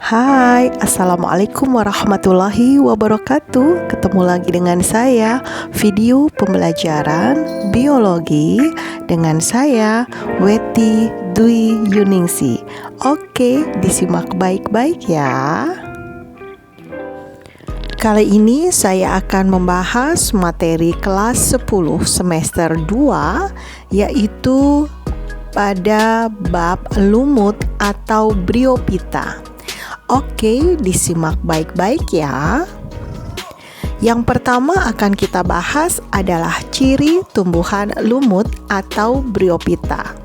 Hai, Assalamualaikum warahmatullahi wabarakatuh. Ketemu lagi dengan saya, video pembelajaran biologi dengan saya, Weti Dwi Yuningsi. Oke, disimak baik-baik ya. Kali ini saya akan membahas materi kelas 10 semester 2, yaitu pada bab lumut atau Bryophyta. Oke, disimak baik-baik ya. Yang pertama akan kita bahas adalah ciri tumbuhan lumut atau Bryophyta.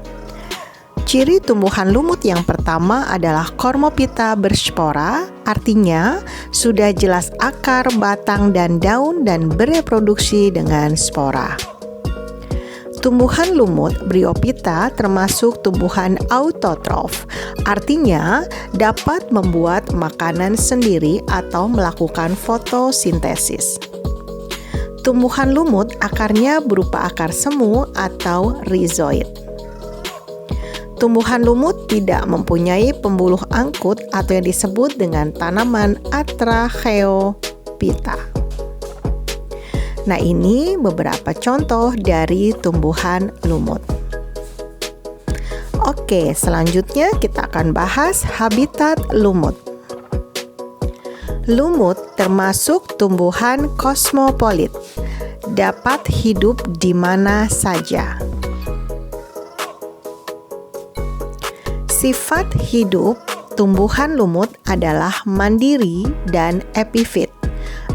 Ciri tumbuhan lumut yang pertama adalah Cormophyta berspora, artinya sudah jelas akar, batang, dan daun dan bereproduksi dengan spora. Tumbuhan lumut Bryophyta termasuk tumbuhan autotrof, artinya dapat membuat makanan sendiri atau melakukan fotosintesis. Tumbuhan lumut akarnya berupa akar semu atau rhizoid. Tumbuhan lumut tidak mempunyai pembuluh angkut atau yang disebut dengan tanaman Atracheophyta. Nah, ini beberapa contoh dari tumbuhan lumut. Oke, selanjutnya kita akan bahas habitat lumut. Lumut termasuk tumbuhan kosmopolit, dapat hidup di mana saja. Sifat hidup tumbuhan lumut adalah mandiri dan epifit,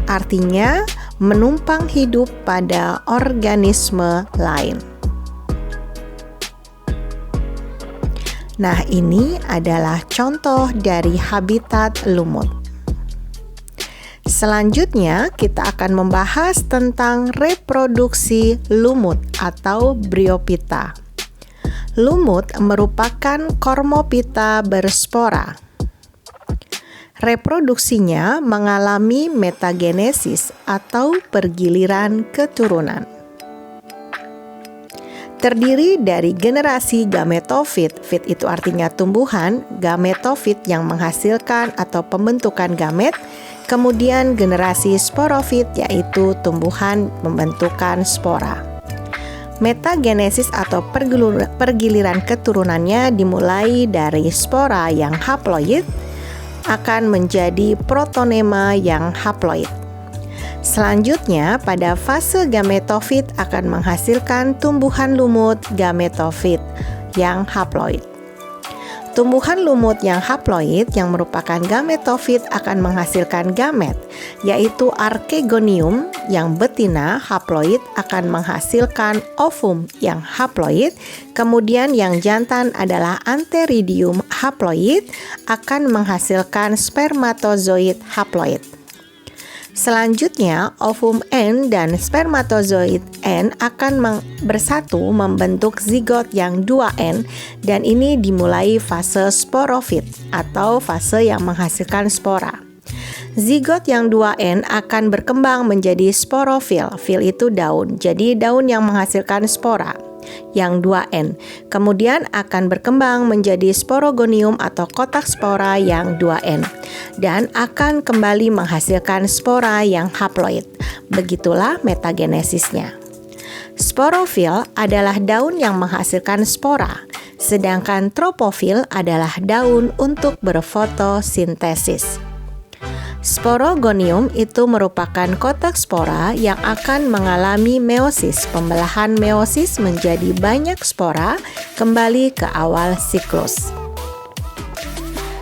artinya menumpang hidup pada organisme lain. Nah, ini adalah contoh dari habitat lumut. Selanjutnya, kita akan membahas tentang reproduksi lumut atau Bryophyta. Lumut merupakan Cormophyta berspora. Reproduksinya mengalami metagenesis atau pergiliran keturunan. Terdiri dari generasi gametofit, fit itu artinya tumbuhan, gametofit yang menghasilkan atau pembentukan gamet, kemudian generasi sporofit yaitu tumbuhan pembentukan spora. Metagenesis atau pergiliran keturunannya dimulai dari spora yang haploid, akan menjadi protonema yang haploid. Selanjutnya, pada fase gametofit akan menghasilkan tumbuhan lumut gametofit yang haploid. Tumbuhan lumut yang haploid yang merupakan gametofit akan menghasilkan gamet, yaitu Archegonium yang betina haploid akan menghasilkan ovum yang haploid, kemudian yang jantan adalah Antheridium haploid akan menghasilkan spermatozoid haploid. Selanjutnya, ovum N dan spermatozoid N akan bersatu membentuk zigot yang 2N dan ini dimulai fase sporofit atau fase yang menghasilkan spora. Zigot yang 2N akan berkembang menjadi sporofil. Fil itu daun, jadi daun yang menghasilkan spora yang 2N. Kemudian akan berkembang menjadi sporogonium atau kotak spora yang 2N dan akan kembali menghasilkan spora yang haploid. Begitulah metagenesisnya. Sporofil adalah daun yang menghasilkan spora, sedangkan tropofil adalah daun untuk berfotosintesis. Sporogonium itu merupakan kotak spora yang akan mengalami meiosis. Pembelahan meiosis menjadi banyak spora kembali ke awal siklus.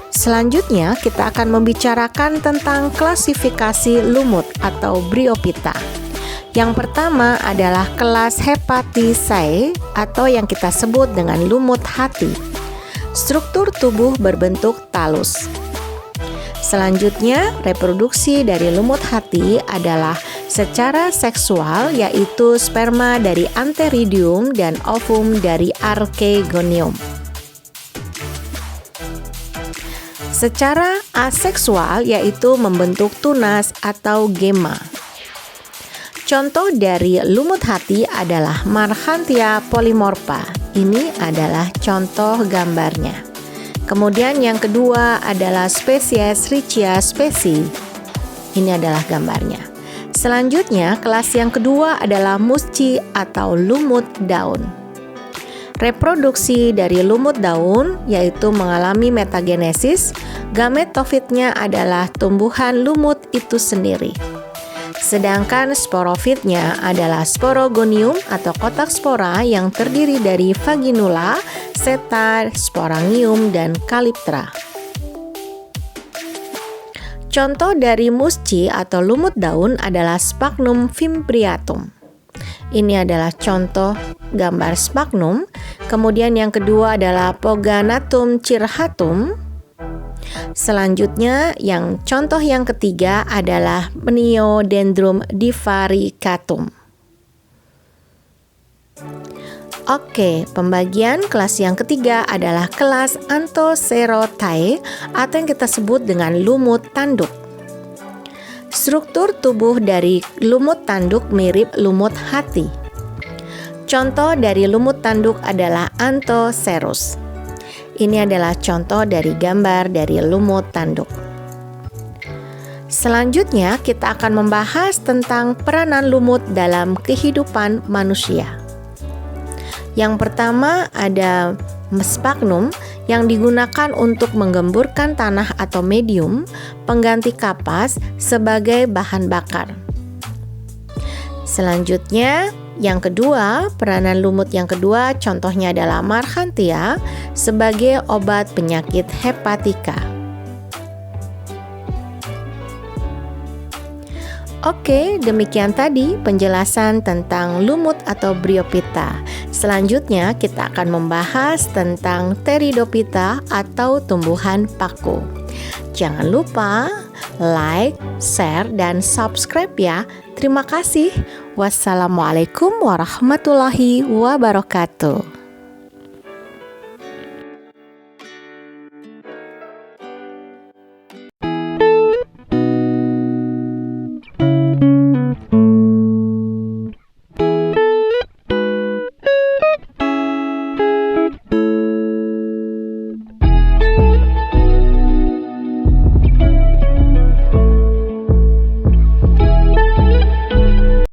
Selanjutnya, kita akan membicarakan tentang klasifikasi lumut atau Bryophyta. Yang pertama adalah kelas Hepaticae atau yang kita sebut dengan lumut hati. Struktur tubuh berbentuk talus. Selanjutnya, reproduksi dari lumut hati adalah secara seksual, yaitu sperma dari Antheridium dan ovum dari Archegonium. Secara aseksual, yaitu membentuk tunas atau gema. Contoh dari lumut hati adalah Marchantia polymorpha. Ini adalah contoh gambarnya. Kemudian yang kedua adalah spesies Riccia specie. Ini adalah gambarnya. Selanjutnya, kelas yang kedua adalah musci atau lumut daun. Reproduksi dari lumut daun yaitu mengalami metagenesis. Gametofitnya adalah tumbuhan lumut itu sendiri. Sedangkan sporofitnya adalah sporogonium atau kotak spora yang terdiri dari vaginula, seta, sporangium, dan calyptra. Contoh dari musci atau lumut daun adalah Sphagnum fimbriatum. Ini adalah contoh gambar sphagnum. Kemudian yang kedua adalah Poganatum cirrhatum. Selanjutnya, contoh yang ketiga adalah Mniodendrum divaricatum. Oke, pembagian kelas yang ketiga adalah kelas Anthocerotae atau yang kita sebut dengan lumut tanduk. Struktur tubuh dari lumut tanduk mirip lumut hati. Contoh dari lumut tanduk adalah Anthocerus. Ini adalah contoh dari gambar dari lumut tanduk. Selanjutnya, kita akan membahas tentang peranan lumut dalam kehidupan manusia. Yang pertama ada sphagnum yang digunakan untuk menggemburkan tanah atau medium, pengganti kapas sebagai bahan bakar. Selanjutnya, yang kedua, peranan lumut yang kedua contohnya adalah Marchantia sebagai obat penyakit hepatika. Oke, demikian tadi penjelasan tentang lumut atau Bryophyta. Selanjutnya kita akan membahas tentang Pteridophyta atau tumbuhan paku. Jangan lupa like, share, dan subscribe ya. Terima kasih. Wassalamualaikum warahmatullahi wabarakatuh.